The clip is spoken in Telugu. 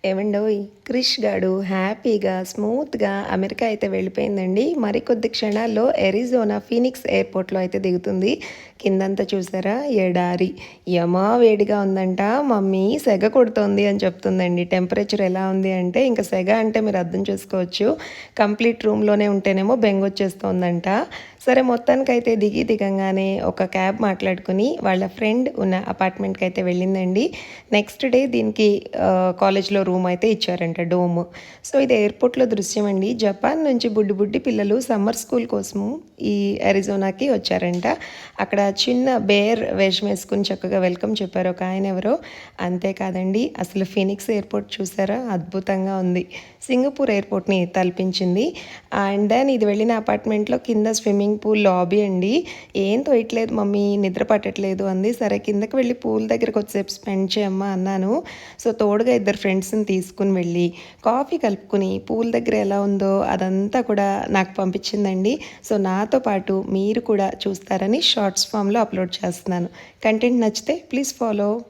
ఏమండోయ్! క్రిష్ గాడు హ్యాపీగా, స్మూత్‌గా అమెరికా అయితే వెళ్ళిపోయిందండి. మరికొద్ది క్షణాల్లో అరిజోనా ఫీనిక్స్ ఎయిర్‌పోర్ట్‌లో అయితే దిగుతుంది. కిందంతా చూసారా ఎడారి. యమా వేడిగా ఉందంట. మమ్మీ సెగ కొడుతోంది అని చెప్తుందండి. టెంపరేచర్ ఎలా ఉంది అంటే ఇంక సెగ అంటే మీరు అర్థం చేసుకోవచ్చు. కంప్లీట్ రూమ్‌లోనే ఉంటేనేమో బెంగొచ్చేస్తోందంట. సరే మొత్తానికైతే దిగంగానే ఒక క్యాబ్ మాట్లాడుకుని వాళ్ళ ఫ్రెండ్ ఉన్న అపార్ట్మెంట్‌కి అయితే వెళ్ళిందండి. నెక్స్ట్ డే దీనికి కాలేజ్‌లో రూమ్ అయితే ఇచ్చారంట డోమ్. సో ఇది ఎయిర్‌పోర్ట్‌లో దృశ్యం అండి. జపాన్ నుంచి బుడ్డి బుడ్డి పిల్లలు సమ్మర్ స్కూల్ కోసము ఈ అరిజోనాకి వచ్చారంట. అక్కడ చిన్న బేర్ వేషం వేసుకొని చక్కగా వెల్కమ్ చెప్పారు ఒక ఆయన ఎవరో. అంతేకాదండి అసలు ఫినిక్స్ ఎయిర్‌పోర్ట్ చూసారా అద్భుతంగా ఉంది. సింగపూర్ ఎయిర్‌పోర్ట్‌ని తలపించింది. అండ్ దెన్ ఇది వెళ్ళిన అపార్ట్మెంట్లో కింద స్విమ్మింగ్ పూల్ లాబీ అండి. ఏం తోయట్లేదు మమ్మీ నిద్ర పట్టట్లేదు అంది. సరే కిందకి వెళ్ళి పూల్ దగ్గర కొద్దిసేపు స్పెండ్ చేయమ్మా అన్నాను. సో తోడుగా ఇద్దరు ఫ్రెండ్స్ని తీసుకుని వెళ్ళి కాఫీ కలుపుకుని పూల్ దగ్గర ఎలా ఉందో అదంతా కూడా నాకు పంపించిందండి. సో నాతో పాటు మీరు కూడా చూస్తారని షార్ట్స్ ఫామ్లో అప్లోడ్ చేస్తున్నాను. కంటెంట్ నచ్చితే ప్లీజ్ ఫాలో.